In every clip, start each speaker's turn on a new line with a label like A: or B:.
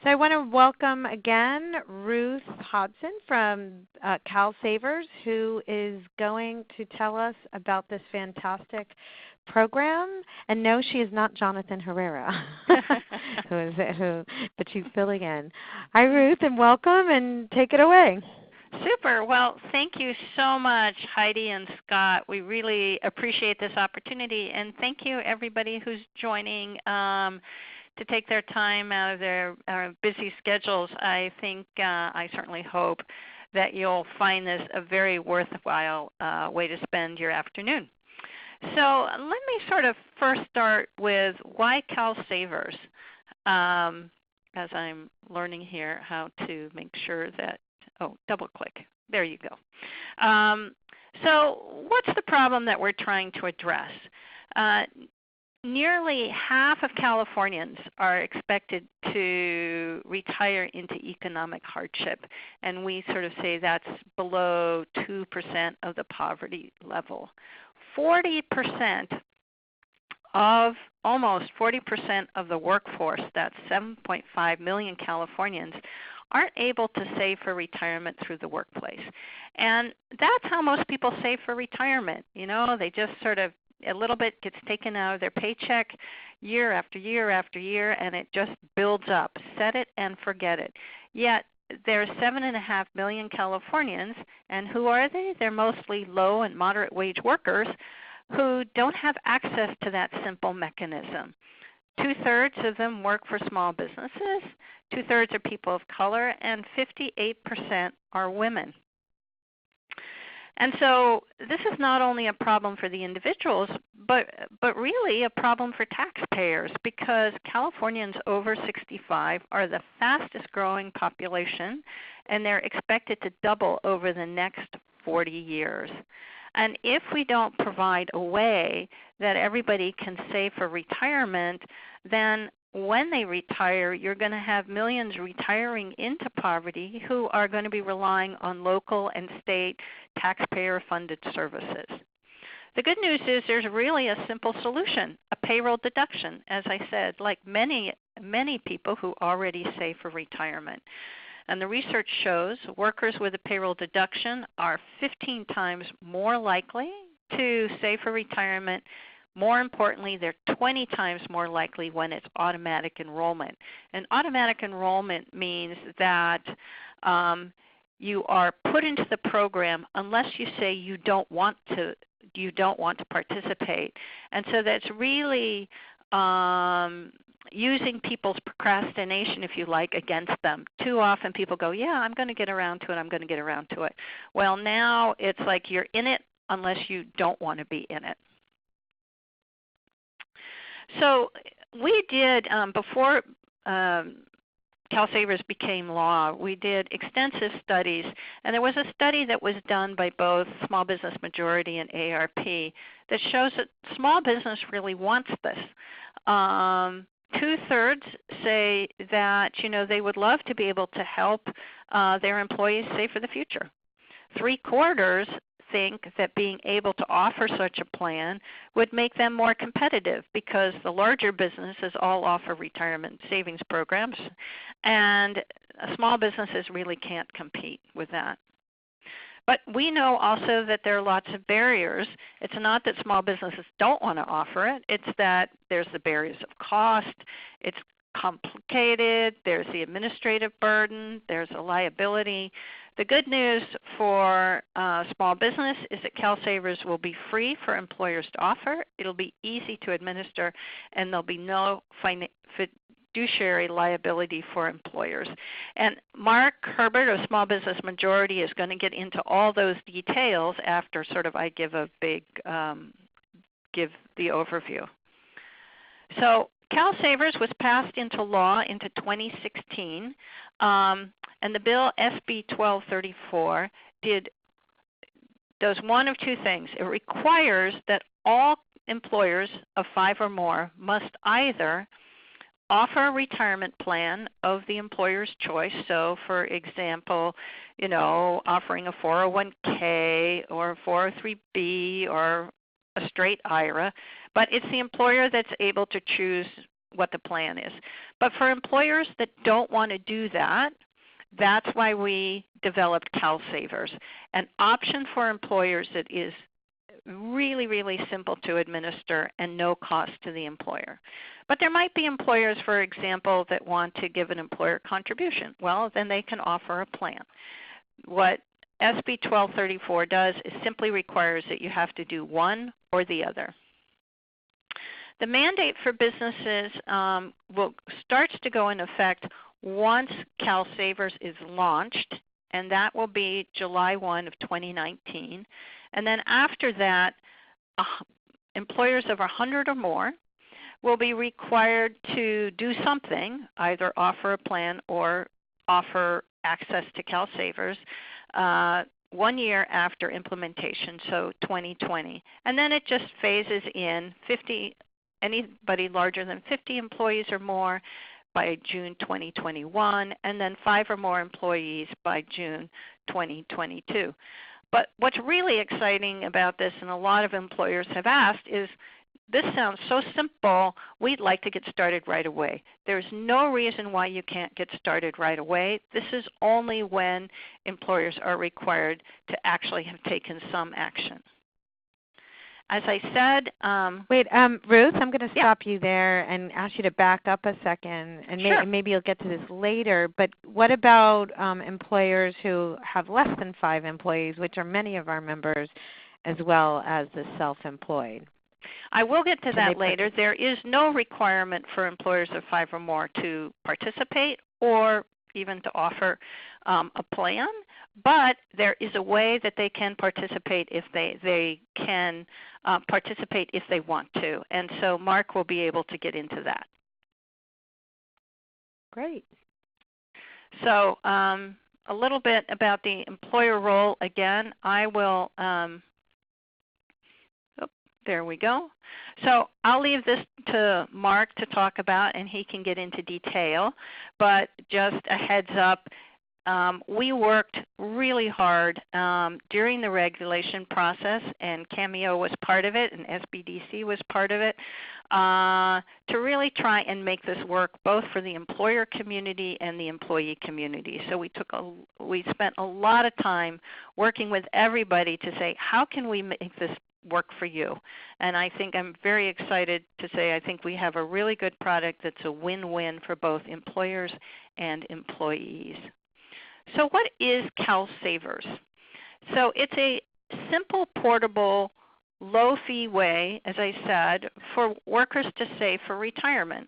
A: So I want to welcome again Ruth Hodson from CalSavers, who is going to tell us about this fantastic program. And no, she is not Jonathan Herrera, but she's filling in. Hi, Ruth, and welcome, and take it away.
B: Super. Well, thank you so much, Heidi and Scott. We really appreciate this opportunity, and thank you everybody who's joining to take their time out of their busy schedules. I think, I certainly hope that you'll find this a very worthwhile way to spend your afternoon. So let me sort of first start with why CalSavers, as I'm learning here how to make sure that, double click. There you go. So what's the problem that we're trying to address? Nearly half of Californians are expected to retire into economic hardship, and we sort of say that's below 2% of the poverty level. 40% of, almost 40% of the workforce, that's 7.5 million Californians, aren't able to save for retirement through the workplace. And that's how most people save for retirement. You know, they just sort of, a little bit gets taken out of their paycheck year after year after year, and it just builds up. Set it and forget it. Yet there's 7.5 million Californians, and who are they? They're mostly low and moderate wage workers who don't have access to that simple mechanism. 2/3 of them work for small businesses, 2/3 are people of color, and 58% are women. And so this is not only a problem for the individuals, but really a problem for taxpayers, because Californians over 65 are the fastest growing population, and they're expected to double over the next 40 years. And if we don't provide a way that everybody can save for retirement, then when they retire, you're going to have millions retiring into poverty who are going to be relying on local and state taxpayer-funded services. The good news is there's really a simple solution, a payroll deduction, as I said, like many people who already save for retirement. And the research shows workers with a payroll deduction are 15 times more likely to save for retirement. More importantly, they're 20 times more likely when it's automatic enrollment. And automatic enrollment means that you are put into the program unless you say you don't want to participate. And so that's really using people's procrastination, if you like, against them. Too often people go, yeah, I'm going to get around to it, I'm going to get around to it. Well, now it's like you're in it unless you don't want to be in it. So we did, before CalSavers became law, we did extensive studies, and there was a study that was done by both Small Business Majority and ARP that shows that small business really wants this. 2/3 say that they would love to be able to help their employees save for the future. 3/4 think that being able to offer such a plan would make them more competitive, because the larger businesses all offer retirement savings programs, and small businesses really can't compete with that. But we know also that there are lots of barriers. It's not that small businesses don't want to offer it. It's that there's the barriers of cost. It's complicated. There's the administrative burden. There's a liability. The good news for small business is that CalSavers will be free for employers to offer. It'll be easy to administer, and there'll be no fiduciary liability for employers. And Mark Herbert of Small Business Majority is going to get into all those details after sort of I give a big give the overview. So CalSavers was passed into law into 2016, and the bill SB 1234 does one of two things. It requires that all employers of 5 or more must either offer a retirement plan of the employer's choice. So, for example, offering a 401k or a 403b or a straight IRA, but it's the employer that's able to choose what the plan is. But for employers that don't want to do that, that's why we developed CalSavers, an option for employers that is really, really simple to administer and no cost to the employer. But there might be employers, for example, that want to give an employer contribution. Well, then they can offer a plan. What SB 1234 does is simply requires that you have to do one or the other. The mandate for businesses starts to go into effect once CalSavers is launched, and that will be July 1 of 2019. And then after that, employers of 100 or more will be required to do something, either offer a plan or offer access to CalSavers 1 year after implementation, so 2020. And then it just phases in. Anybody larger than 50 employees or more by June 2021, and then 5 or more employees by June 2022. But what's really exciting about this, and a lot of employers have asked, is this sounds so simple, we'd like to get started right away. There's no reason why you can't get started right away. This is only when employers are required to actually have taken some action. As I said,
A: wait, Ruth, I'm going to stop you there and ask you to back up a second, and
B: sure.
A: maybe you'll get to this later. But what about employers who have less than 5 employees, which are many of our members, as well as the self-employed?
B: I will get to that later. There is no requirement for employers of 5 or more to participate or even to offer a plan, but there is a way that they can participate if they can participate if they want to. And so Mark will be able to get into that.
A: Great.
B: So a little bit about the employer role. Again, I will there we go. So I'll leave this to Mark to talk about, and he can get into detail. But just a heads up, we worked really hard during the regulation process, and Cameo was part of it, and SBDC was part of it, to really try and make this work both for the employer community and the employee community. So we spent a lot of time working with everybody to say, how can we make this work for you? And I think I'm very excited to say I think we have a really good product that's a win-win for both employers and employees. So what is CalSavers? So it's a simple, portable, low-fee way, as I said, for workers to save for retirement.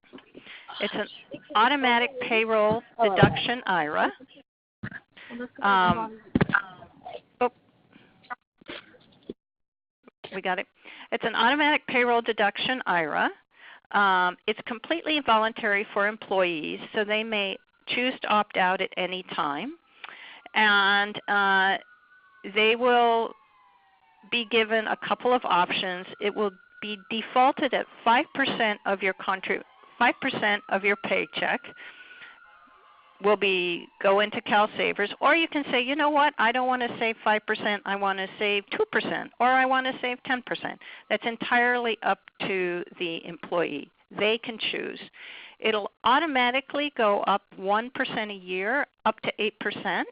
B: It's an automatic payroll deduction IRA. We got it. It's an automatic payroll deduction IRA. It's completely voluntary for employees, so they may choose to opt out at any time. And they will be given a couple of options. It will be defaulted at 5% of your 5% of your paycheck will go into CalSavers, or you can say, you know what, I don't want to save 5%, I want to save 2%, or I want to save 10%. That's entirely up to the employee. They can choose. It'll automatically go up 1% a year, up to 8%,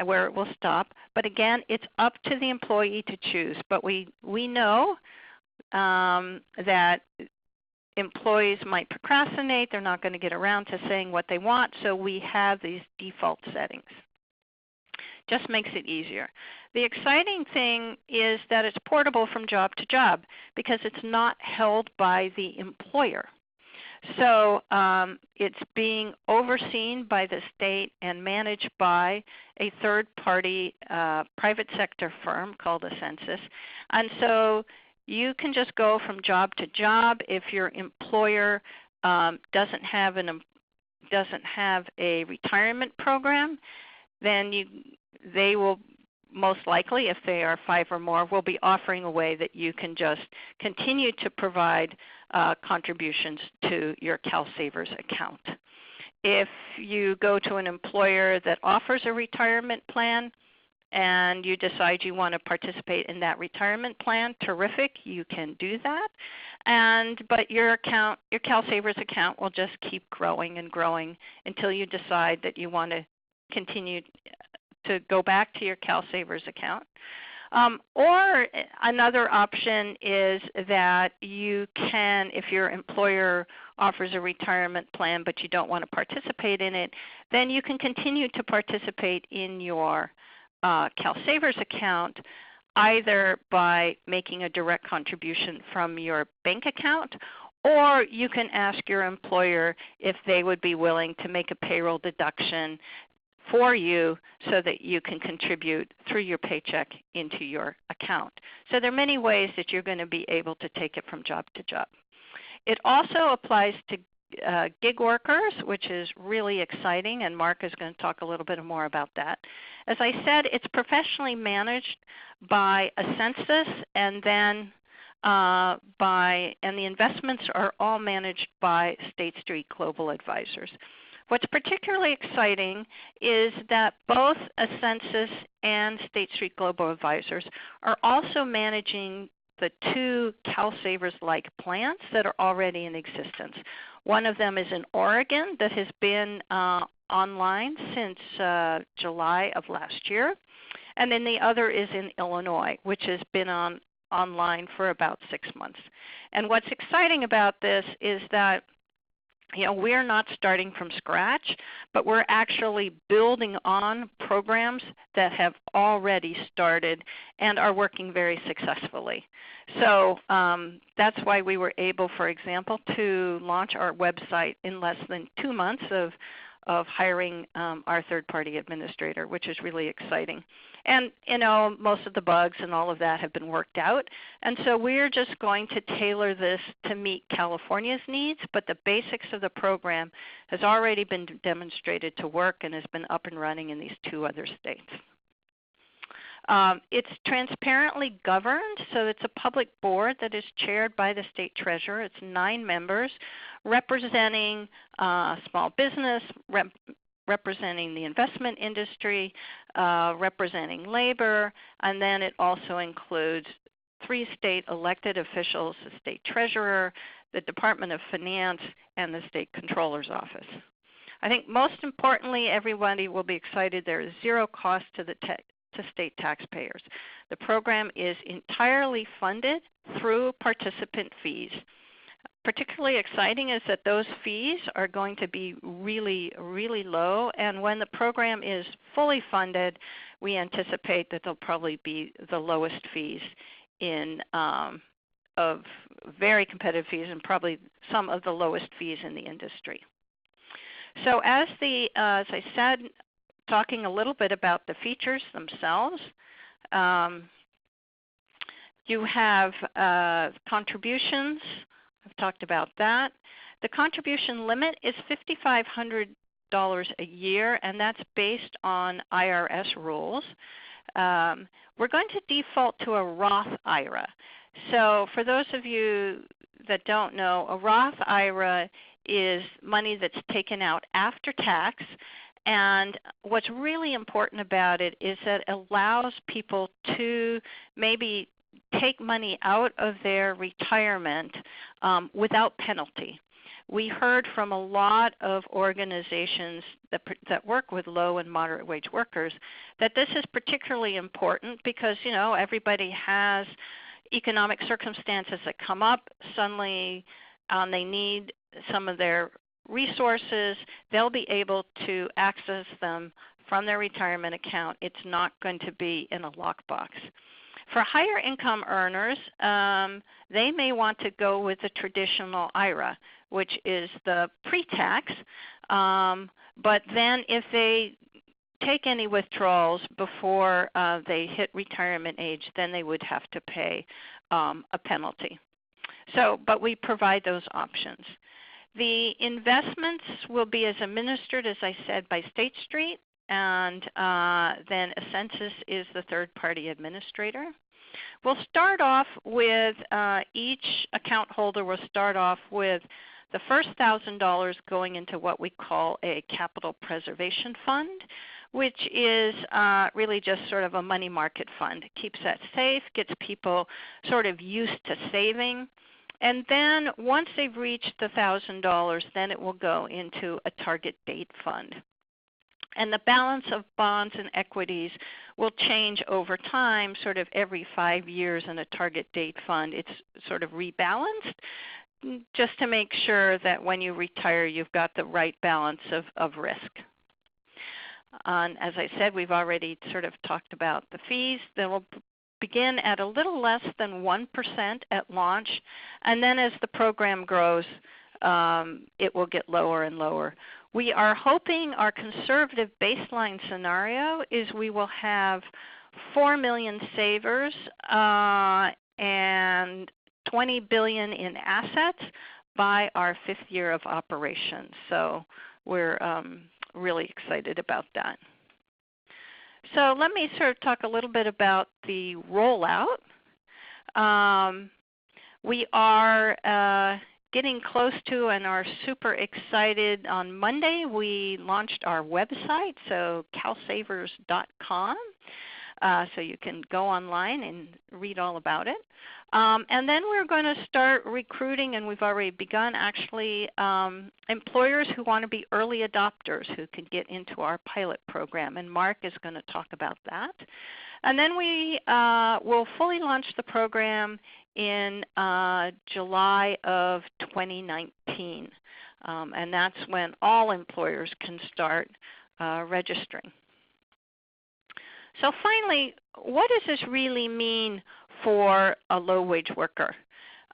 B: where it will stop. But again, it's up to the employee to choose. But we know that employees might procrastinate. They're not going to get around to saying what they want, so we have these default settings. Just makes it easier. The exciting thing is that it's portable from job to job because it's not held by the employer. So it's being overseen by the state and managed by a third-party private sector firm called a Census. And so you can just go from job to job. If your employer doesn't have a retirement program, then they will most likely, if they are 5 or more, will be offering a way that you can just continue to provide contributions to your CalSavers account. If you go to an employer that offers a retirement plan, and you decide you want to participate in that retirement plan, terrific, you can do that. But your CalSavers account will just keep growing and growing until you decide that you want to continue to go back to your CalSavers account. Or another option is that you can, if your employer offers a retirement plan but you don't want to participate in it, then you can continue to participate in your CalSavers account either by making a direct contribution from your bank account, or you can ask your employer if they would be willing to make a payroll deduction for you so that you can contribute through your paycheck into your account. So there are many ways that you're going to be able to take it from job to job. It also applies to gig workers, which is really exciting, and Mark is going to talk a little bit more about that. As I said, it's professionally managed by a census, and then and the investments are all managed by State Street Global Advisors. What's particularly exciting is that both Ascensus and State Street Global Advisors are also managing the two CalSavers-like plans that are already in existence. One of them is in Oregon that has been online since July of last year, and then the other is in Illinois, which has been online for about 6 months. And what's exciting about this is that we're not starting from scratch, but we're actually building on programs that have already started and are working very successfully. So that's why we were able, for example, to launch our website in less than 2 months of hiring our third-party administrator, which is really exciting. And most of the bugs and all of that have been worked out. And so we're just going to tailor this to meet California's needs, but the basics of the program has already been demonstrated to work and has been up and running in these 2 other states. It's transparently governed, so it's a public board that is chaired by the state treasurer. It's 9 members representing small business, representing the investment industry, representing labor, and then it also includes 3 state elected officials, the state treasurer, the Department of Finance, and the state controller's office. I think most importantly, everybody will be excited there is 0 cost to state taxpayers. The program is entirely funded through participant fees. Particularly exciting is that those fees are going to be really, really low, and when the program is fully funded, we anticipate that they'll probably be the lowest fees of very competitive fees, and probably some of the lowest fees in the industry. So as I said, talking a little bit about the features themselves, you have contributions. I've talked about that. The contribution limit is $5,500 a year, and that's based on IRS rules. We're going to default to a Roth IRA. So for those of you that don't know, a Roth IRA is money that's taken out after tax, and what's really important about it is that it allows people to that take money out of their retirement without penalty. We heard from a lot of organizations that work with low and moderate wage workers that this is particularly important because everybody has economic circumstances that come up. Suddenly they need some of their resources. They'll be able to access them from their retirement account. It's not going to be in a lockbox. For higher income earners, they may want to go with the traditional IRA, which is the pre-tax, but then if they take any withdrawals before they hit retirement age, then they would have to pay a penalty. But we provide those options. The investments will be as administered, as I said, by State Street, and then Ascensus is the third-party administrator. We'll start off with each account holder will start off with the first $1,000 going into what we call a capital preservation fund, which is really just sort of a money market fund. It keeps that safe, gets people sort of used to saving. And then once they've reached the $1,000, then it will go into a target date fund. And the balance of bonds and equities will change over time, sort of every 5 years in a target date fund. It's sort of rebalanced just to make sure that when you retire, you've got the right balance of risk. As I said, we've already sort of talked about the fees. They will begin at a little less than 1% at launch, and then as the program grows, it will get lower and lower. We are hoping our conservative baseline scenario is we will have 4 million savers and $20 billion in assets by our 5th year of operations. So we're really excited about that. So let me sort of talk a little bit about the rollout. We are getting close to and are super excited. On Monday we launched our website, so CalSavers.com. So you can go online and read all about it. And then we're going to start recruiting, and we've already begun actually, employers who want to be early adopters who can get into our pilot program. And Mark is going to talk about that. And then we will fully launch the program in July of 2019. And that's when all employers can start registering. So finally, what does this really mean for a low-wage worker?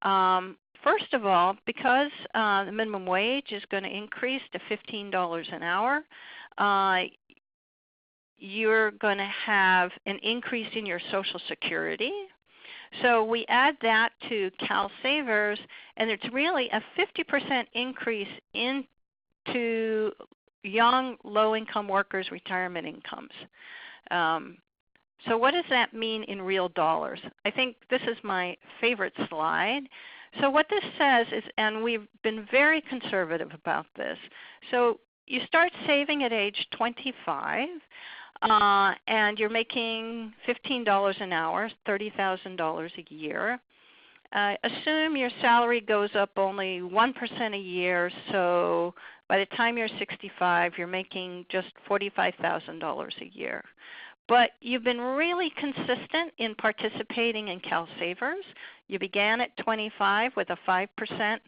B: First of all, because the minimum wage is going to increase to $15 an hour, you're going to have an increase in your Social Security. So we add that to CalSavers, and it's really a 50% increase into young low-income workers' retirement incomes. So what does that mean in real dollars? I think this is my favorite slide. So what this says is, and we've been very conservative about this, so you start saving at age 25, and you're making $15 an hour, $30,000 a year. Assume your salary goes up only 1% a year, so by the time you're 65, you're making just $45,000 a year. But you've been really consistent in participating in CalSavers. You began at 25 with a 5%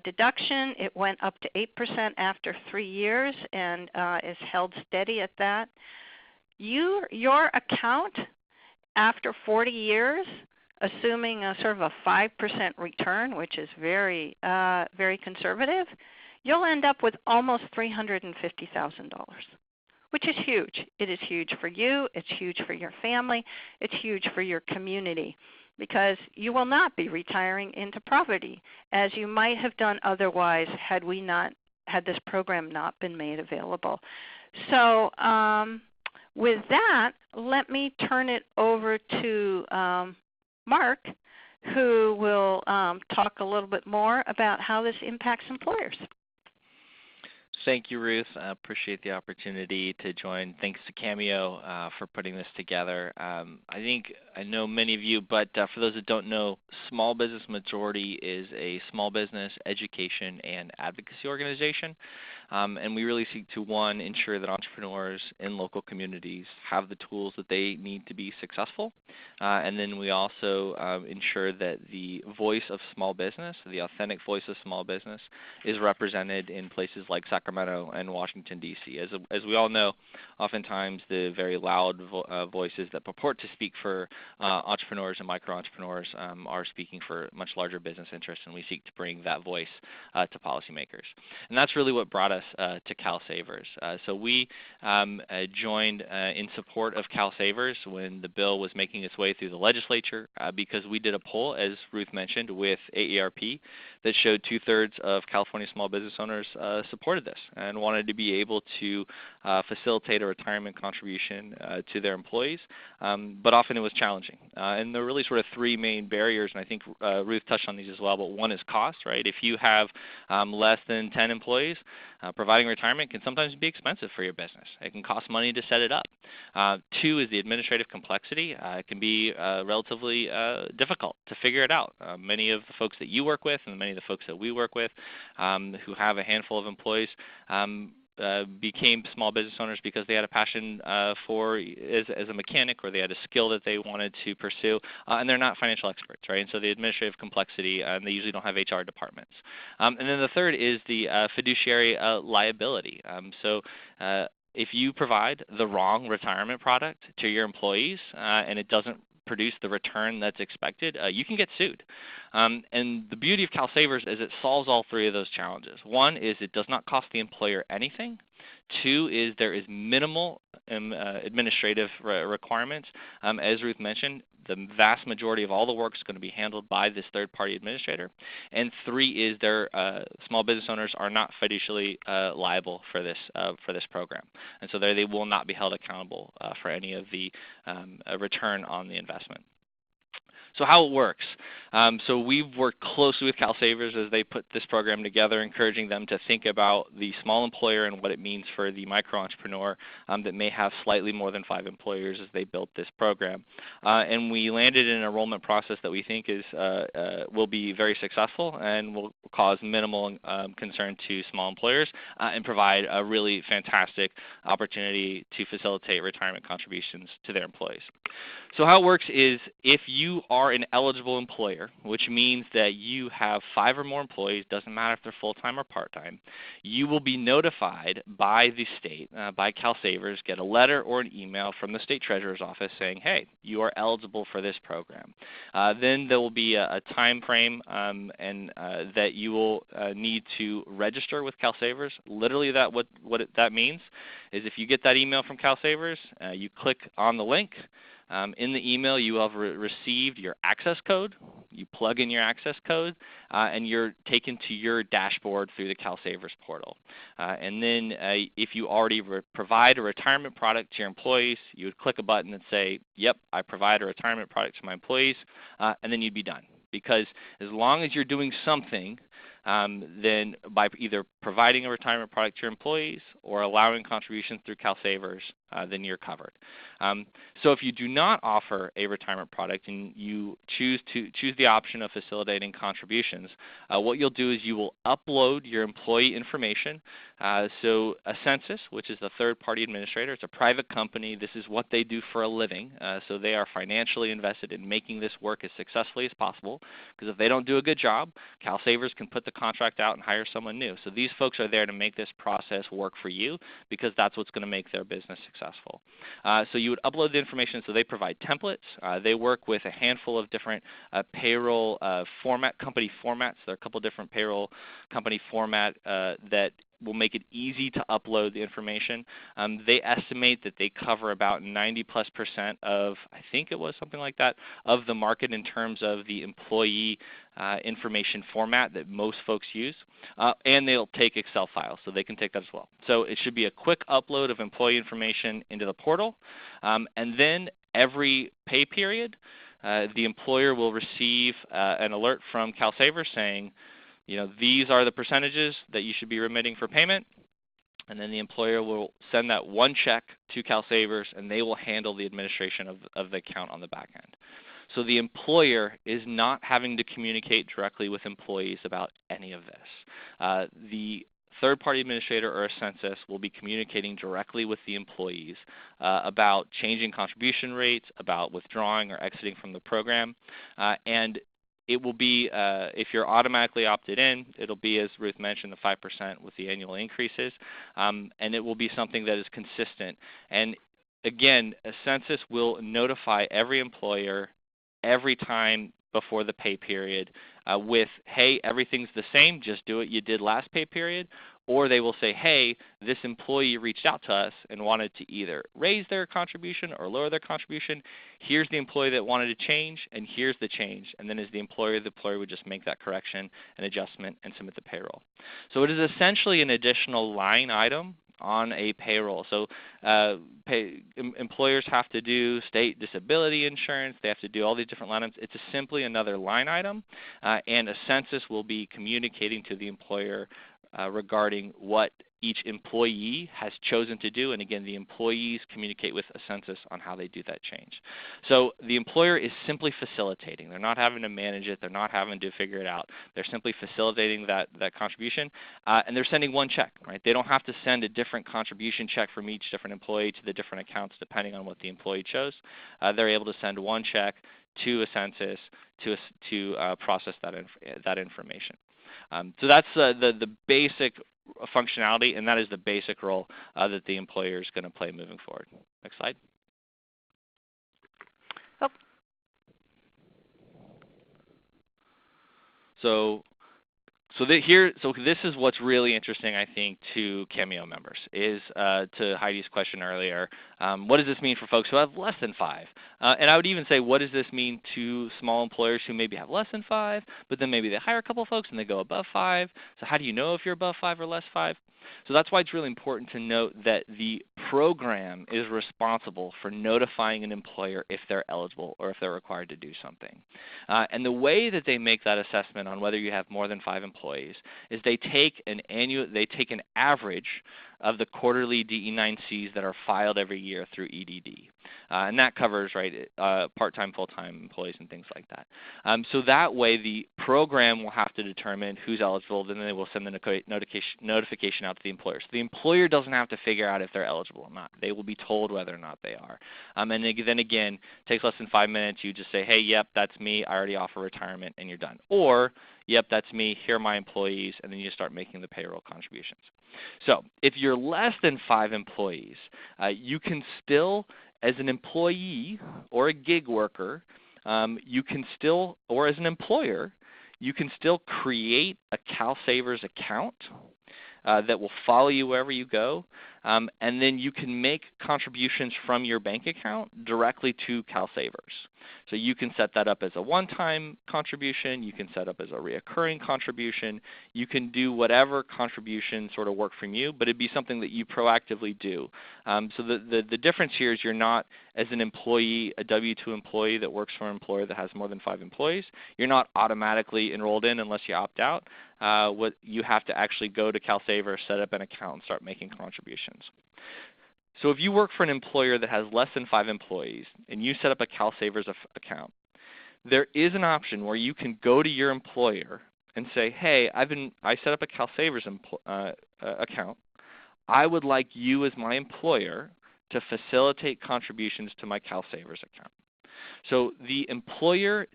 B: deduction. It went up to 8% after 3 years and is held steady at that. Your account after 40 years, assuming a sort of a 5% return, which is very, very conservative, you'll end up with almost $350,000. Which is huge. It is huge for you, it's huge for your family, it's huge for your community, because you will not be retiring into poverty as you might have done otherwise had this program not been made available. So with that, let me turn it over to Mark, who will talk a little bit more about how this impacts employers.
C: Thank you, Ruth. I appreciate the opportunity to join. Thanks to Cameo for putting this together. I know many of you, but for those that don't know, Small Business Majority is a small business education and advocacy organization. And we really seek to, one, ensure that entrepreneurs in local communities have the tools that they need to be successful. And then we also ensure that the voice of small business, the authentic voice of small business, is represented in places like Sacramento and Washington, D.C. As we all know, oftentimes the very loud voices that purport to speak for entrepreneurs and micro-entrepreneurs are speaking for much larger business interests, and we seek to bring that voice to policymakers. And that's really what brought us to CalSavers. So we joined in support of CalSavers when the bill was making its way through the legislature because we did a poll, as Ruth mentioned, with AARP that showed 2/3 of California small business owners supported this. this and wanted to be able to facilitate a retirement contribution to their employees, but often it was challenging. And there are really sort of three main barriers, and I think Ruth touched on these as well, but one is cost, right? If you have less than 10 employees, providing retirement can sometimes be expensive for your business. It can cost money to set it up. Two is the administrative complexity. It can be relatively difficult to figure it out. Many of the folks that you work with and many of the folks that we work with who have a handful of employees became small business owners because they had a passion for as a mechanic, or they had a skill that they wanted to pursue, and they're not financial experts, right? And so the administrative complexity, and they usually don't have HR departments. And then the third is the fiduciary liability. If you provide the wrong retirement product to your employees and it doesn't produce the return that's expected, you can get sued. And the beauty of CalSavers is it solves all three of those challenges. One is it does not cost the employer anything. Two is there is minimal administrative requirements. As Ruth mentioned, the vast majority of all the work is going to be handled by this third-party administrator. And three is small business owners are not fiduciarily liable for this program, and so they will not be held accountable for any of the return on the investment. So how it works. So we've worked closely with CalSavers as they put this program together, encouraging them to think about the small employer and what it means for the micro-entrepreneur that may have slightly more than 5 employers as they built this program. And we landed in an enrollment process that we think will be very successful and will cause minimal concern to small employers and provide a really fantastic opportunity to facilitate retirement contributions to their employees. So how it works is if you are an eligible employer, which means that you have 5 or more employees, doesn't matter if they're full-time or part-time, you will be notified by the state, by CalSavers, get a letter or an email from the state treasurer's office saying, hey, you are eligible for this program. Then there will be a time frame that you will need to register with CalSavers. Literally what that means is if you get that email from CalSavers, you click on the link. In the email, you have received your access code. You plug in your access code, and you're taken to your dashboard through the CalSavers portal. And then if you already provide a retirement product to your employees, you would click a button and say, yep, I provide a retirement product to my employees, and then you'd be done. Because as long as you're doing something, then by either providing a retirement product to your employees or allowing contributions through CalSavers, then you're covered. So if you do not offer a retirement product and you choose the option of facilitating contributions, what you'll do is you will upload your employee information. So a census, which is the third-party administrator, it's a private company. This is what they do for a living. So they are financially invested in making this work as successfully as possible, because if they don't do a good job, CalSavers can put the contract out and hire someone new. So these folks are there to make this process work for you, because that's what's going to make their business successful. So you would upload the information. So they provide templates. They work with a handful of different payroll company formats. There are a couple different payroll company format that will make it easy to upload the information. They estimate that they cover about 90+% of, I think it was something like that, of the market in terms of the employee information format that most folks use. And they'll take Excel files, so they can take that as well. So it should be a quick upload of employee information into the portal. And then every pay period, the employer will receive an alert from CalSavers saying, these are the percentages that you should be remitting for payment, and then the employer will send that one check to CalSavers, and they will handle the administration of the account on the back end. So the employer is not having to communicate directly with employees about any of this. The third-party administrator or a census will be communicating directly with the employees about changing contribution rates, about withdrawing or exiting from the program, and it will be, if you're automatically opted in, it'll be, as Ruth mentioned, the 5% with the annual increases, and it will be something that is consistent. And again, a census will notify every employer every time before the pay period with, hey, everything's the same, just do what you did last pay period, or they will say, hey, this employee reached out to us and wanted to either raise their contribution or lower their contribution. Here's the employee that wanted to change, and here's the change. And then as the employer would just make that correction and adjustment and submit the payroll. So it is essentially an additional line item on a payroll. So employers have to do state disability insurance. They have to do all these different line items. It's simply another line item, and a census will be communicating to the employer regarding what each employee has chosen to do. And again, the employees communicate with a census on how they do that change. So the employer is simply facilitating. They're not having to manage it. They're not having to figure it out. They're simply facilitating that contribution, and they're sending one check, right? They don't have to send a different contribution check from each different employee to the different accounts depending on what the employee chose. They're able to send one check to a census to process that information. So that's the basic functionality, and that is the basic role that the employer is going to play moving forward. Next slide.
B: Oh.
C: So this is what's really interesting, I think, to Cameo members is to Heidi's question earlier, what does this mean for folks who have less than 5? And I would even say, what does this mean to small employers who maybe have less than 5, but then maybe they hire a couple of folks and they go above 5? So how do you know if you're above 5 or less 5? So that's why it's really important to note that the program is responsible for notifying an employer if they're eligible or if they're required to do something. And the way that they make that assessment on whether you have more than 5 employees is they take an average of the quarterly DE9Cs that are filed every year through EDD. And that covers part-time, full-time employees and things like that. So that way the program will have to determine who's eligible, then they will send the notification out to the employer. So the employer doesn't have to figure out if they're eligible or not. They will be told whether or not they are. And then again, it takes less than 5 minutes. You just say, hey, yep, that's me. I already offer retirement, and you're done. Or, yep, that's me. Here are my employees, and then you start making the payroll contributions. So if you're less than 5 employees, you can still, as an employee or a gig worker, you can still, or as an employer, you can still create a CalSavers account that will follow you wherever you go, and then you can make contributions from your bank account directly to CalSavers. So you can set that up as a one-time contribution. You can set up as a reoccurring contribution. You can do whatever contribution sort of work for you, but it'd be something that you proactively do. So the difference here is you're not, as an employee, a W-2 employee that works for an employer that has more than 5 employees, you're not automatically enrolled in unless you opt out. You have to actually go to CalSavers, set up an account, and start making contributions. So if you work for an employer that has less than 5 employees and you set up a CalSavers account, there is an option where you can go to your employer and say, hey, I set up a CalSavers account. I would like you as my employer to facilitate contributions to my CalSavers account. So the employer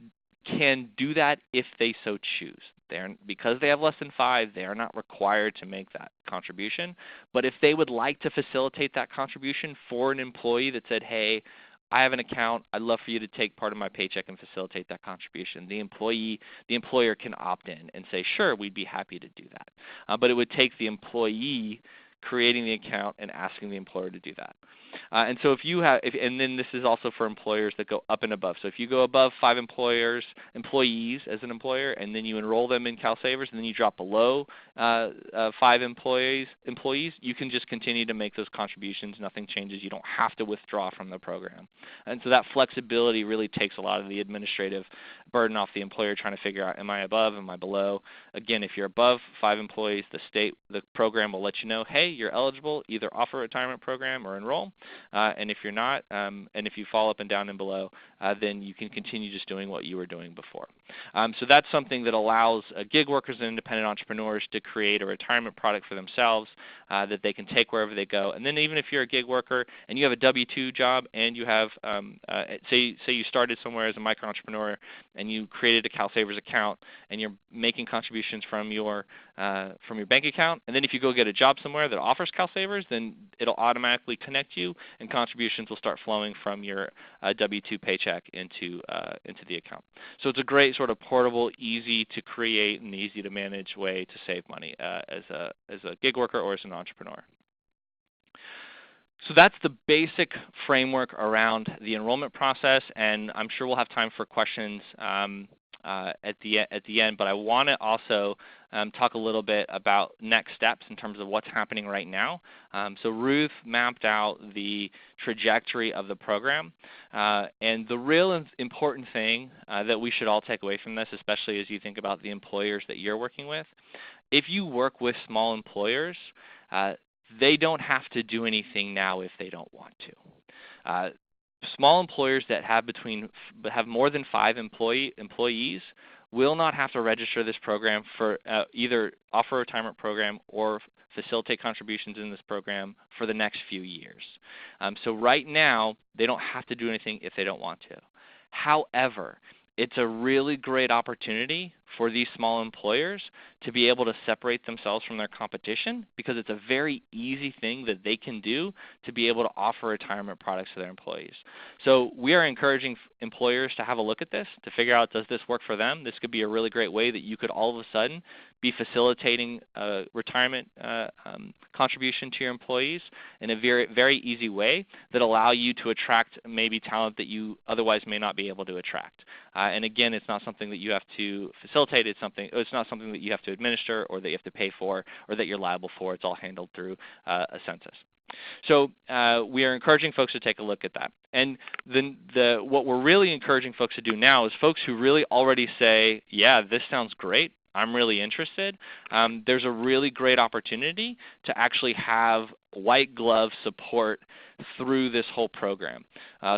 C: can do that if they so choose. Because they have less than 5, they are not required to make that contribution. But if they would like to facilitate that contribution for an employee that said, hey, I have an account, I'd love for you to take part of my paycheck and facilitate that contribution, the employer can opt in and say, sure, we'd be happy to do that. But it would take the employee creating the account and asking the employer to do that. And so if you have, and then this is also for employers that go up and above. So if you go above 5 employees as an employer, and then you enroll them in CalSavers, and then you drop below 5 employees, you can just continue to make those contributions. Nothing changes. You don't have to withdraw from the program. And so that flexibility really takes a lot of the administrative burden off the employer trying to figure out, am I above, am I below? Again, if you're above 5 employees, the program will let you know, hey, you're eligible, either offer a retirement program or enroll. And if you're not, and if you fall up and down and below, then you can continue just doing what you were doing before. So that's something that allows gig workers and independent entrepreneurs to create a retirement product for themselves that they can take wherever they go. And then even if you're a gig worker and you have a W-2 job and you have, say you started somewhere as a micro-entrepreneur and you created a CalSavers account and you're making contributions from your bank account, and then if you go get a job somewhere that offers CalSavers, then it'll automatically connect you and contributions will start flowing from your W-2 paycheck paycheck into the account. So it's a great sort of portable, easy to create and easy to manage way to save money as a gig worker or as an entrepreneur. So that's the basic framework around the enrollment process, and I'm sure we'll have time for questions at the end. But I want to also talk a little bit about next steps in terms of what's happening right now. So Ruth mapped out the trajectory of the program, and the real important thing that we should all take away from this, especially as you think about the employers that you're working with, if you work with small employers, they don't have to do anything now if they don't want to. Small employers that have more than 5 employees will not have to register this program for either offer a retirement program or facilitate contributions in this program for the next few years. So right now, they don't have to do anything if they don't want to. However, it's a really great opportunity for these small employers to be able to separate themselves from their competition, because it's a very easy thing that they can do to be able to offer retirement products to their employees. So we are encouraging employers to have a look at this, to figure out, does this work for them? This could be a really great way that you could all of a sudden be facilitating retirement contribution to your employees in a very, very easy way that allow you to attract maybe talent that you otherwise may not be able to attract. And again, it's not something that you have to facilitate. It's not something that you have to administer or that you have to pay for or that you're liable for. It's all handled through a census. So we are encouraging folks to take a look at that. And what we're really encouraging folks to do now is folks who really already say, yeah, this sounds great, I'm really interested, there's a really great opportunity to actually have white glove support through this whole program.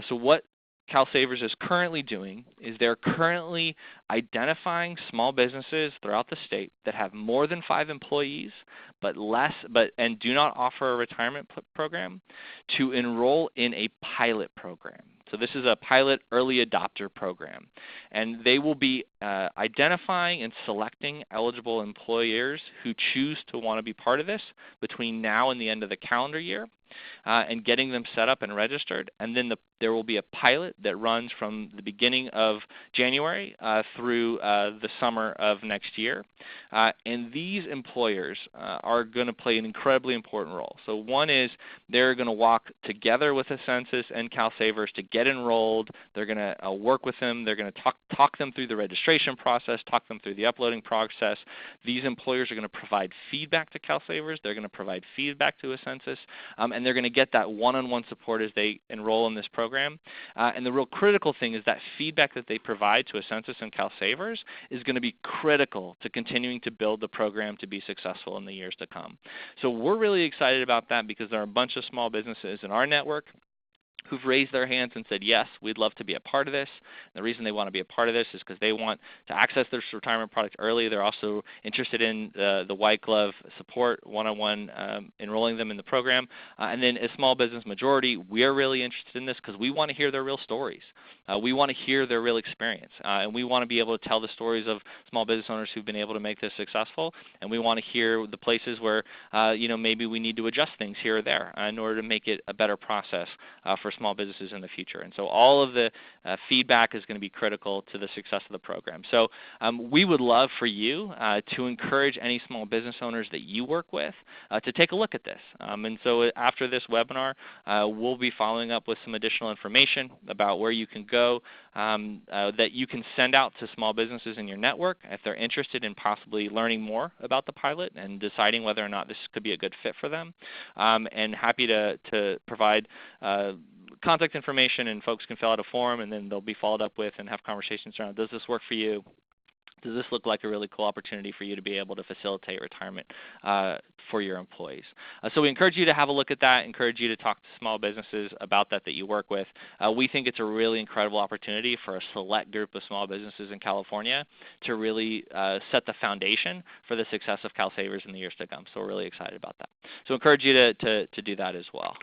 C: So what CalSavers is currently doing is they're currently identifying small businesses throughout the state that have more than 5 employees and do not offer a retirement program to enroll in a pilot program. So this is a pilot early adopter program, and they will be identifying and selecting eligible employers who choose to want to be part of this between now and the end of the calendar year, and getting them set up and registered. And then there will be a pilot that runs from the beginning of January through the summer of next year. And these employers are going to play an incredibly important role. So one is they're going to walk together with the census and CalSavers to get enrolled. They're going to work with them. They're going to talk them through the registration process, talk them through the uploading process. These employers are going to provide feedback to CalSavers. They're going to provide feedback to a census. And they're going to get that one-on-one support as they enroll in this program. And the real critical thing is that feedback that they provide to a census and CalSavers is going to be critical to continuing to build the program to be successful in the years to come. So we're really excited about that because there are a bunch of small businesses in our network who've raised their hands and said, yes, we'd love to be a part of this. And the reason they want to be a part of this is because they want to access their retirement product early. They're also interested in the white glove support, one-on-one enrolling them in the program. And then as small business majority, we're really interested in this because we want to hear their real stories. We want to hear their real experience. And we want to be able to tell the stories of small business owners who've been able to make this successful. And we want to hear the places where maybe we need to adjust things here or there in order to make it a better process for small businesses in the future. And so all of the feedback is going to be critical to the success of the program. So we would love for you to encourage any small business owners that you work with to take a look at this. And so after this webinar, we'll be following up with some additional information about where you can go that you can send out to small businesses in your network if they're interested in possibly learning more about the pilot and deciding whether or not this could be a good fit for them. And happy to provide contact information, and folks can fill out a form, and then they'll be followed up with and have conversations around, does this work for you? Does this look like a really cool opportunity for you to be able to facilitate retirement for your employees? So we encourage you to have a look at that, encourage you to talk to small businesses about that you work with. We think it's a really incredible opportunity for a select group of small businesses in California to really set the foundation for the success of CalSavers in the years to come. So we're really excited about that. So encourage you to do that as well.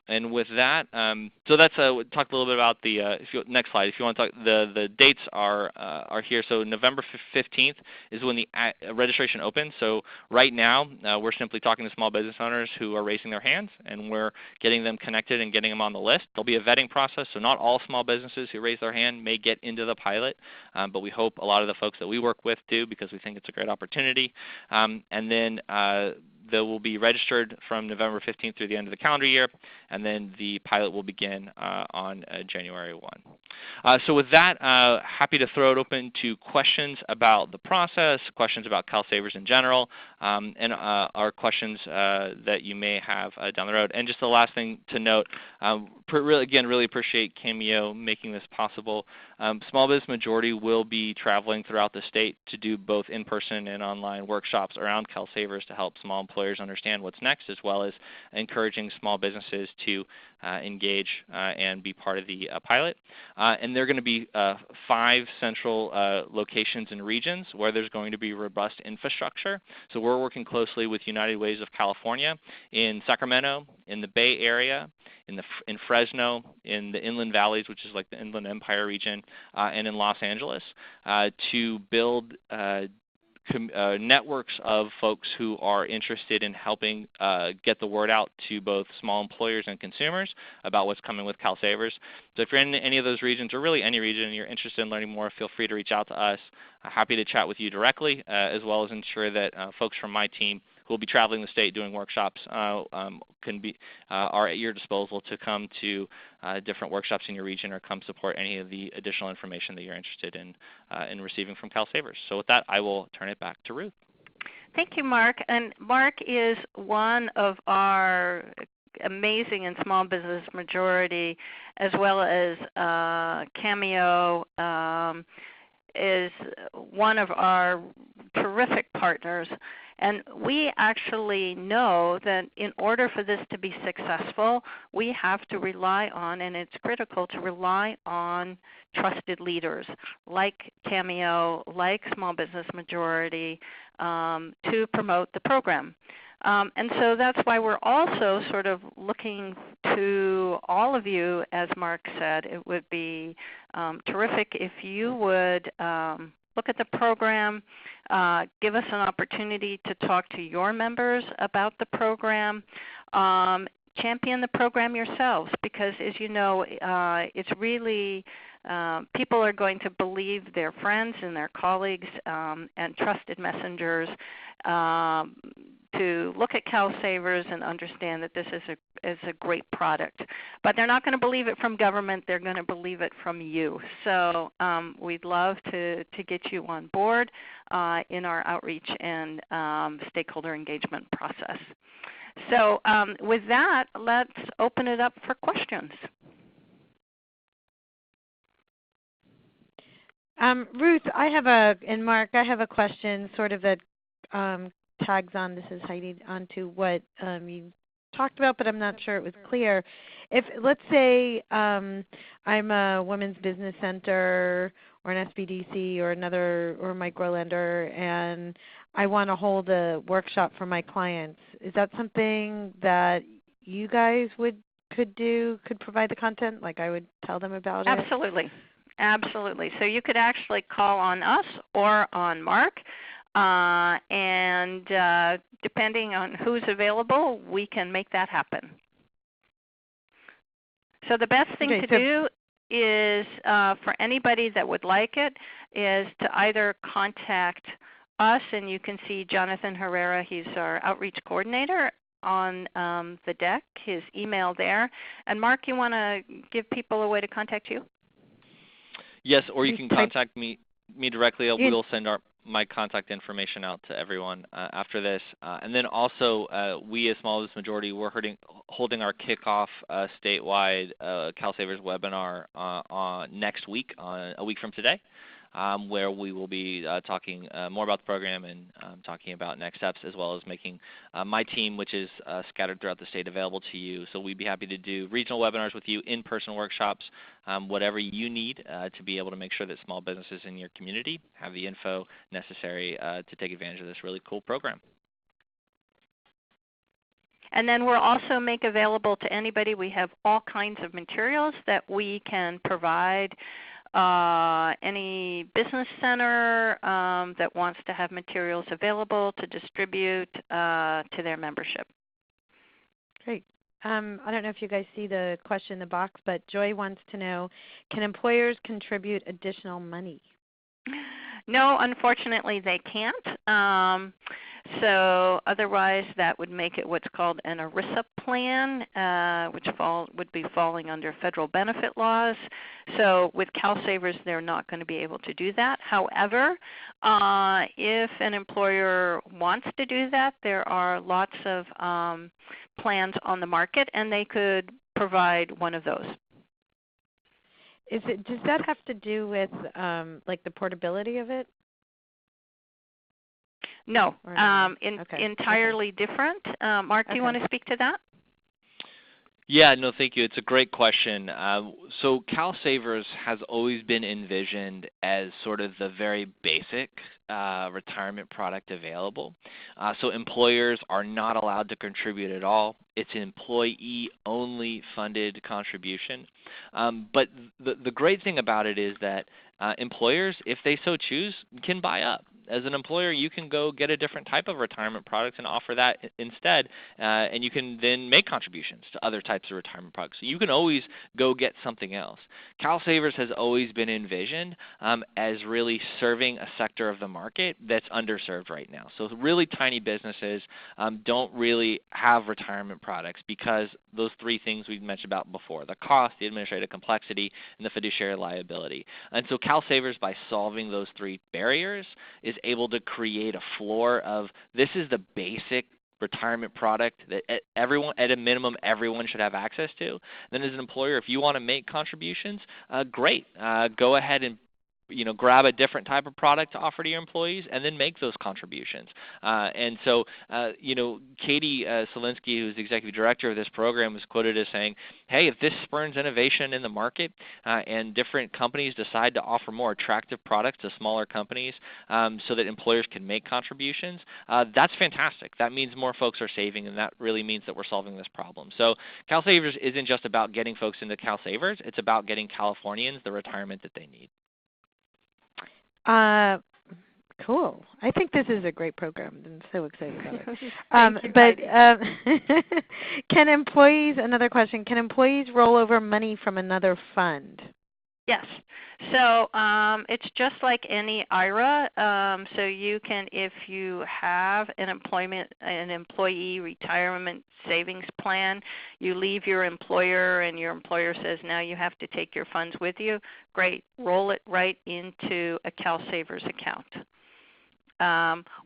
C: And with that, so that's talk a little bit about the next slide. If you want to talk, the dates are here. So November 15th is when the registration opens. So right now, we're simply talking to small business owners who are raising their hands, and we're getting them connected and getting them on the list. There'll be a vetting process, so not all small businesses who raise their hand may get into the pilot, but we hope a lot of the folks that we work with do because we think it's a great opportunity. And then they will be registered from November 15th through the end of the calendar year, and then the pilot will begin on January 1. So with that, happy to throw it open to questions about the process, questions about CalSavers in general, and our questions that you may have down the road. And just the last thing to note, really appreciate Cameo making this possible. Small Business Majority will be traveling throughout the state to do both in-person and online workshops around CalSavers to help small employers understand what's next, as well as encouraging small businesses to engage and be part of the pilot. And there are going to be 5 central locations and regions where there's going to be robust infrastructure. So we're working closely with United Ways of California in Sacramento, in the Bay Area, in Fresno, in the Inland Valleys, which is like the Inland Empire region, and in Los Angeles, to build networks of folks who are interested in helping get the word out to both small employers and consumers about what's coming with CalSavers. So if you're in any of those regions, or really any region, and you're interested in learning more, feel free to reach out to us. Happy to chat with you directly, as well as ensure that folks from my team who will be traveling the state doing workshops are at your disposal to come to different workshops in your region or come support any of the additional information that you're interested in receiving from CalSavers. So with that, I will turn it back to Ruth.
B: Thank you, Mark. And Mark is one of our amazing and small business majority, as well as Cameo is one of our terrific partners. And we actually know that in order for this to be successful, we have to rely on, and it's critical to rely on, trusted leaders like Cameo, like Small Business Majority, to promote the program. And so that's why we're also sort of looking to all of you. As Mark said, it would be terrific if you would look at the program, give us an opportunity to talk to your members about the program, champion the program yourselves, because as you know, it's really, people are going to believe their friends and their colleagues and trusted messengers to look at CalSavers and understand that this is a great product. But they're not going to believe it from government, they're going to believe it from you. So we'd love to get you on board in our outreach and stakeholder engagement process. So with that, let's open it up for questions.
A: Ruth, and Mark, I have a question sort of that tags on, this is Heidi, onto what you talked about, but I'm not sure it was clear. If, let's say I'm a women's business center or an SBDC or another or microlender, and I want to hold a workshop for my clients, is that something that you guys could provide the content, like I would tell them about it?
B: Absolutely. Absolutely. So you could actually call on us or on Mark, and depending on who's available, we can make that happen. So the best thing to do is, for anybody that would like it, is to either contact us, and you can see Jonathan Herrera, he's our outreach coordinator, on the deck, his email there. And Mark, you want to give people a way to contact you?
C: Yes, or you can contact me directly. We'll send my contact information out to everyone after this. And then also, we as Small Business Majority, we're holding our kickoff statewide CalSavers webinar next week, a week from today, where we will be talking more about the program and talking about next steps, as well as making my team, which is scattered throughout the state, available to you. So we'd be happy to do regional webinars with you, in-person workshops, whatever you need to be able to make sure that small businesses in your community have the info necessary to take advantage of this really cool program.
B: And then we'll also make available to anybody, we have all kinds of materials that we can provide any business center that wants to have materials available to distribute to their membership.
A: Great. I don't know if you guys see the question in the box, but Joy wants to know, can employers contribute additional money?
B: No, unfortunately they can't. So otherwise that would make it what's called an ERISA plan, which would be falling under federal benefit laws. So with CalSavers they're not going to be able to do that. However, if an employer wants to do that, there are lots of plans on the market and they could provide one of those.
A: Does that have to do with like the portability of it?
B: No,
A: Okay.
B: entirely different. Mark, do you want to speak to that?
C: Yeah, no, thank you. It's a great question. So CalSavers has always been envisioned as sort of the very basic retirement product available. So employers are not allowed to contribute at all. It's an employee-only funded contribution. But the great thing about it is that employers, if they so choose, can buy up. As an employer, you can go get a different type of retirement product and offer that instead, and you can then make contributions to other types of retirement products. So you can always go get something else. CalSavers has always been envisioned as really serving a sector of the market that's underserved right now. So really tiny businesses don't really have retirement products because those three things we mentioned about before, the cost, the administrative complexity, and the fiduciary liability. And so CalSavers, by solving those three barriers, is able to create a floor of this is the basic retirement product that at a minimum everyone should have access to. Then as an employer, if you want to make contributions, great. Go ahead and grab a different type of product to offer to your employees and then make those contributions. And so, Katie Solinsky, who's the executive director of this program, was quoted as saying, hey, if this spurns innovation in the market and different companies decide to offer more attractive products to smaller companies so that employers can make contributions, that's fantastic. That means more folks are saving, and that really means that we're solving this problem. So CalSavers isn't just about getting folks into CalSavers. It's about getting Californians the retirement that they need.
A: Cool. I think this is a great program. I'm so excited about
B: it.
A: Can employees, another question, can employees roll over money from another fund?
B: Yes. So it's just like any IRA. So you can, if you have an employee retirement savings plan, you leave your employer and your employer says now you have to take your funds with you, great, roll it right into a CalSavers account.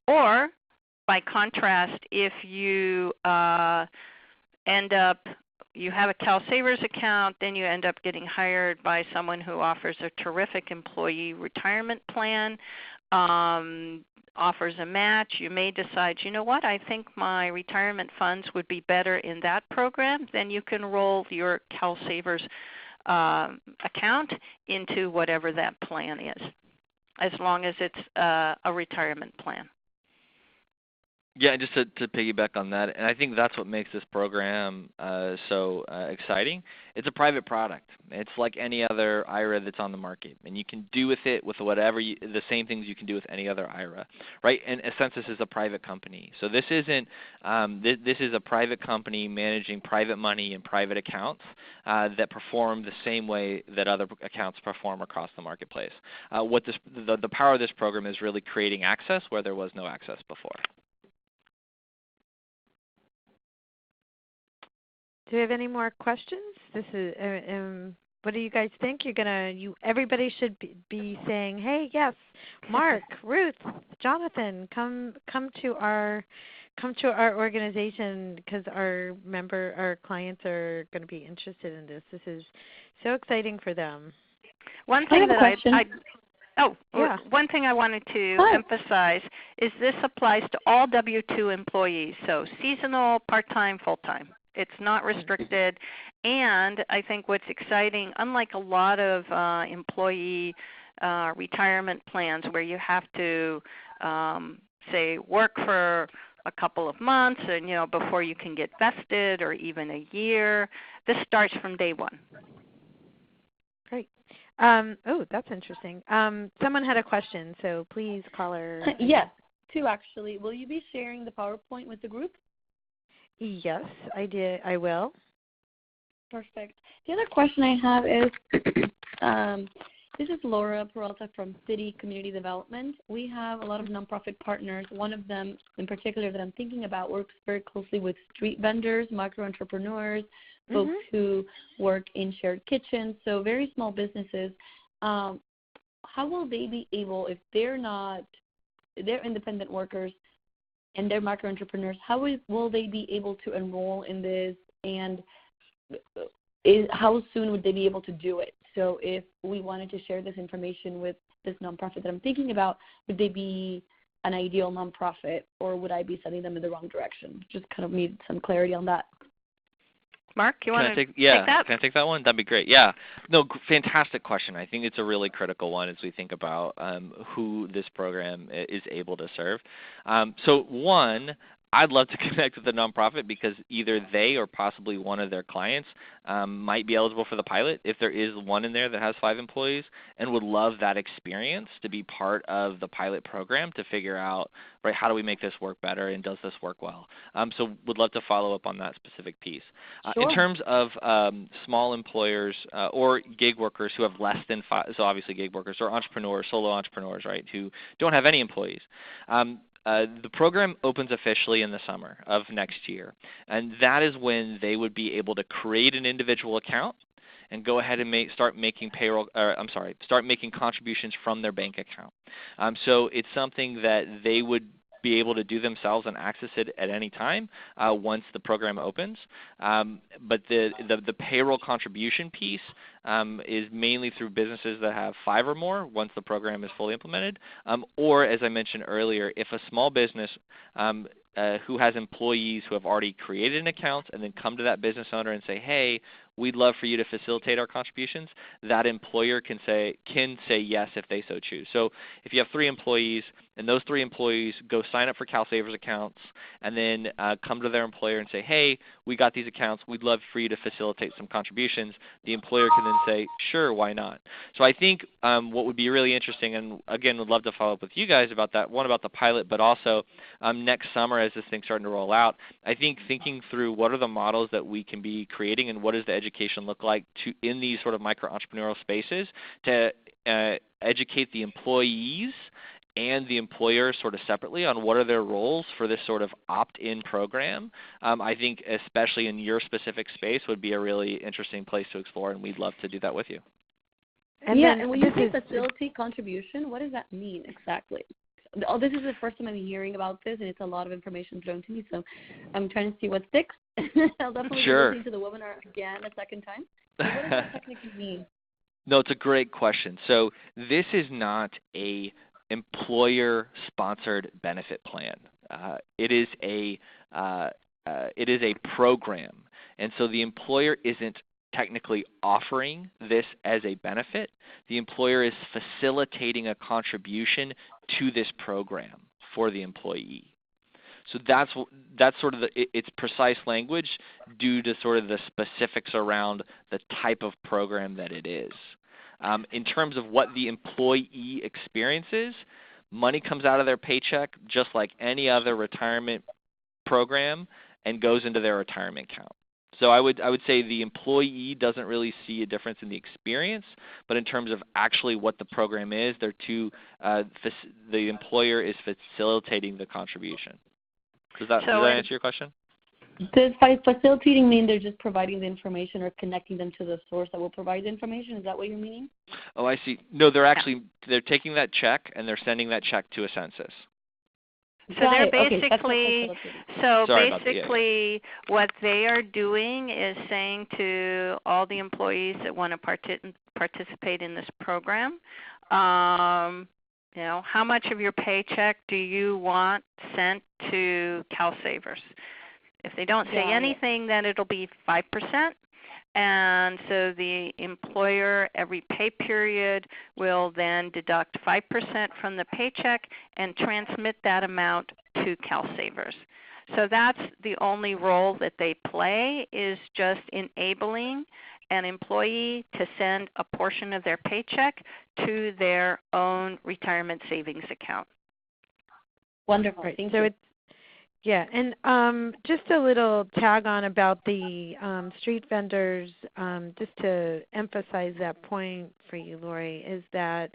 B: Or by contrast, if you you have a CalSavers account, then you end up getting hired by someone who offers a terrific employee retirement plan, offers a match. You may decide, you know what, I think my retirement funds would be better in that program. Then you can roll your CalSavers account into whatever that plan is, as long as it's a retirement plan.
C: Yeah, just to piggyback on that, and I think that's what makes this program so exciting. It's a private product. It's like any other IRA that's on the market, and you can do with it with whatever the same things you can do with any other IRA, right? And Census is a private company, so this isn't. This is a private company managing private money in private accounts that perform the same way that other accounts perform across the marketplace. The power of this program is really creating access where there was no access before.
A: Do we have any more questions? This is. What do you guys think? Everybody should be saying, "Hey, yes, Mark, Ruth, Jonathan, come to our organization because our clients are going to be interested in this. This is so exciting for them."
B: One thing one thing I wanted to emphasize is this applies to all W-2 employees, so seasonal, part-time, full-time. It's not restricted, and I think what's exciting, unlike a lot of employee retirement plans where you have to, say, work for a couple of months, and before you can get vested, or even a year. This starts from day one.
A: Great. Oh, that's interesting. Someone had a question, so please, caller.
D: Yes, two actually. Will you be sharing the PowerPoint with the group?
A: Yes, I did. I will.
D: Perfect. The other question I have is, this is Laura Peralta from City Community Development. We have a lot of nonprofit partners. One of them in particular that I'm thinking about works very closely with street vendors, micro entrepreneurs, folks who work in shared kitchens, so very small businesses. How will they be able, if they're independent workers and they're micro entrepreneurs, how will they be able to enroll in this, and how soon would they be able to do it? So if we wanted to share this information with this nonprofit that I'm thinking about, would they be an ideal nonprofit, or would I be sending them in the wrong direction? Just kind of need some clarity on that.
B: Mark, you want to take that?
C: Can I take that one? That'd be great. Yeah. No, fantastic question. I think it's a really critical one as we think about who this program is able to serve. So one, I'd love to connect with the nonprofit because either they or possibly one of their clients might be eligible for the pilot if there is one in there that has 5 employees and would love that experience to be part of the pilot program to figure out, right, how do we make this work better and does this work well? So would love to follow up on that specific piece.
D: Sure.
C: In terms of small employers or gig workers who have less than 5, so obviously gig workers or entrepreneurs, solo entrepreneurs, right, who don't have any employees. The program opens officially in the summer of next year, and that is when they would be able to create an individual account and go ahead and start making contributions from their bank account. So it's something that they would be able to do themselves and access it at any time once the program opens. But the payroll contribution piece is mainly through businesses that have 5 or more once the program is fully implemented. Or, as I mentioned earlier, if a small business who has employees who have already created an account and then come to that business owner and say, hey, we'd love for you to facilitate our contributions, that employer can say yes if they so choose. So if you have 3 employees and those 3 employees go sign up for CalSavers accounts and then come to their employer and say, hey, we got these accounts, we'd love for you to facilitate some contributions, the employer can then say, sure, why not? So I think what would be really interesting, and again would love to follow up with you guys about that, one about the pilot, but also next summer as this thing's starting to roll out, I think thinking through what are the models that we can be creating and what does the education look like in these sort of micro-entrepreneurial spaces to educate the employees and the employer sort of separately on what are their roles for this sort of opt-in program, I think especially in your specific space would be a really interesting place to explore, and we'd love to do that with you.
D: And and when you say facilitate contribution, what does that mean exactly? Oh, this is the first time I'm hearing about this, and it's a lot of information thrown to me, so I'm trying to see what sticks. I'll definitely be listening to the webinar again a second time. So what does that technically mean? No,
C: it's a great question. So this is not a employer-sponsored benefit plan. It is a program, and so the employer isn't technically offering this as a benefit. The employer is facilitating a contribution to this program for the employee. So that's sort of its precise language due to sort of the specifics around the type of program that it is. In terms of what the employee experiences, money comes out of their paycheck just like any other retirement program and goes into their retirement account. So I would say the employee doesn't really see a difference in the experience, but in terms of actually what the program is, the employer is facilitating the contribution. Does that answer your question?
D: Does facilitating mean they're just providing the information or connecting them to the source that will provide the information? Is that what you're meaning?
C: Oh, I see. No, they're taking that check and they're sending that check to a census.
B: So they're basically, what they are doing is saying to all the employees that want to participate in this program, how much of your paycheck do you want sent to CalSavers? If they don't say anything, then it'll be 5%. And so the employer, every pay period, will then deduct 5% from the paycheck and transmit that amount to to CalSavers. So that's the only role that they play, is just enabling an employee to send a portion of their paycheck to their own retirement savings account.
D: Wonderful.
A: Right.
D: Thank
A: So
D: you.
A: it's yeah, and just a little tag on about the street vendors, just to emphasize that point for you, Lori, is that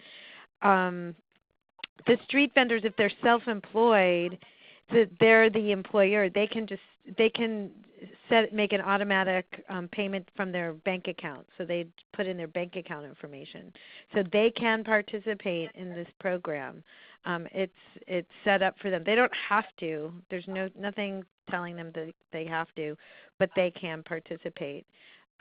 A: the street vendors, if they're self-employed, they're the employer. They can make an automatic payment from their bank account. So they put in their bank account information, so they can participate in this program. It's set up for them. They don't have to. There's nothing telling them that they have to, but they can participate.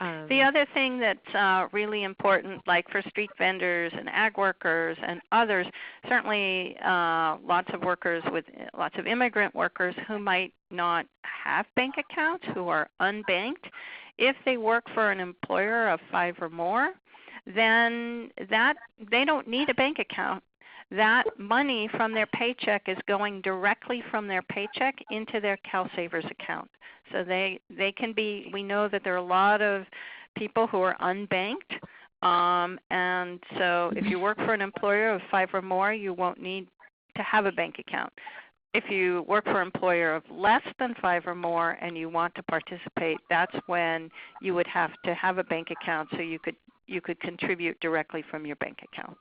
B: The other thing that's really important, like for street vendors and ag workers and others, certainly lots of immigrant workers who might not have bank accounts, who are unbanked, if they work for an employer of 5 or more, then they don't need a bank account. That money from their paycheck is going directly from their paycheck into their CalSavers account. So they can be, we know that there are a lot of people who are unbanked, and so if you work for an employer of 5 or more, you won't need to have a bank account. If you work for an employer of less than 5 or more and you want to participate, that's when you would have to have a bank account, so you could contribute directly from your bank account.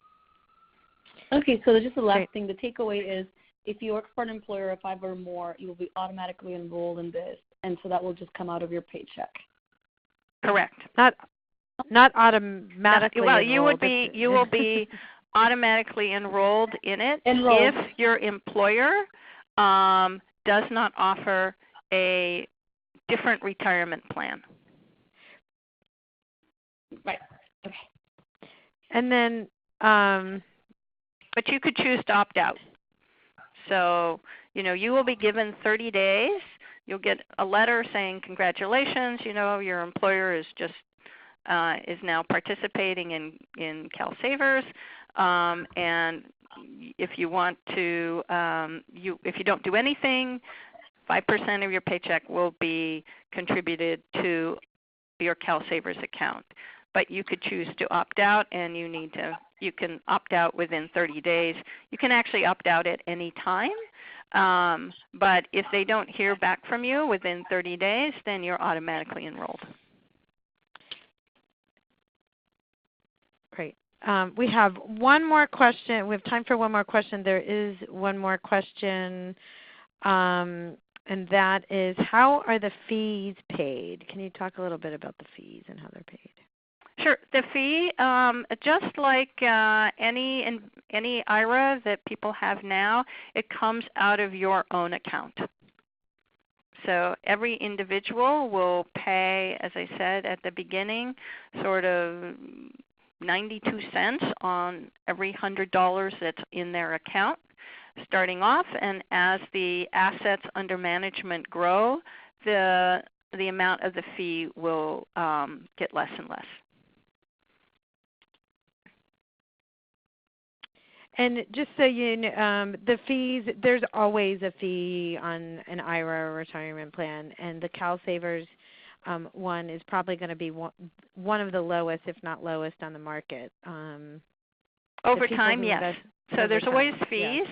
D: Okay, so just the last thing. The takeaway is, if you work for an employer of 5 or more, you will be automatically enrolled in this, and so that will just come out of your paycheck.
B: Correct.
A: Not automatically.
B: Well,
A: enrolled.
B: you will be automatically enrolled in it if your employer does not offer a different retirement plan.
D: Right. Okay.
A: And then,
B: but you could choose to opt out. So, you will be given 30 days. You'll get a letter saying, congratulations, your employer is now participating in CalSavers, and if you want to, if you don't do anything, 5% of your paycheck will be contributed to your CalSavers account. But you could choose to opt out, and you can opt out within 30 days. You can actually opt out at any time. But if they don't hear back from you within 30 days, then you're automatically enrolled.
A: Great. We have one more question. We have time for one more question. There is one more question, and that is, how are the fees paid? Can you talk a little bit about the fees and how they're paid?
B: Sure. The fee, just like any IRA that people have now, it comes out of your own account. So every individual will pay, as I said at the beginning, sort of 92 cents on every $100 that's in their account starting off, and as the assets under management grow, the amount of the fee will get less and less.
A: And just so you know, the fees, there's always a fee on an IRA or retirement plan, and the CalSavers one is probably going to be one of the lowest, if not lowest, on the market.
B: Over time, yes. So there's always fees.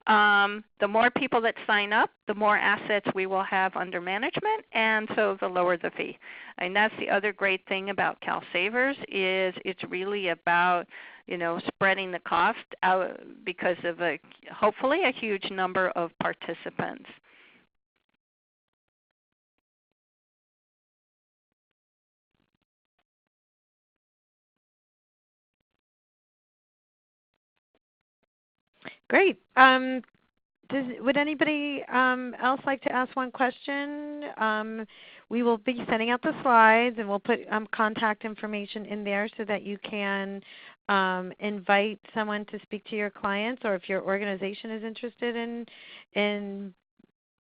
B: Yeah. The more people that sign up, the more assets we will have under management, and so the lower the fee. And that's the other great thing about CalSavers, is it's really about spreading the cost out because of hopefully a huge number of participants.
A: Great. Would anybody else like to ask one question? We will be sending out the slides, and we'll put contact information in there so that you can invite someone to speak to your clients, or if your organization is interested in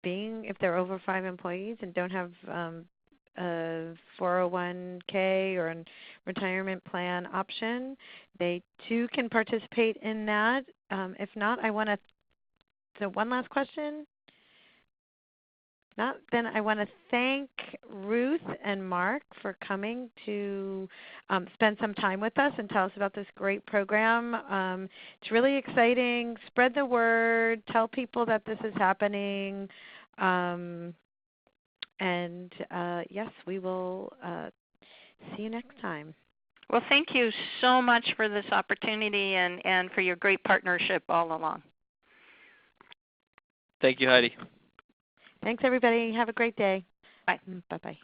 A: being, if they're over 5 employees and don't have a 401k or a retirement plan option, they too can participate in that. If not, so one last question. Not, then I want to thank Ruth and Mark for coming to spend some time with us and tell us about this great program. It's really exciting. Spread the word. Tell people that this is happening. And yes, we will see you next time.
B: Well, thank you so much for this opportunity and for your great partnership all along.
C: Thank you, Heidi.
A: Thanks, everybody. Have a great day.
B: Bye.
A: Bye-bye.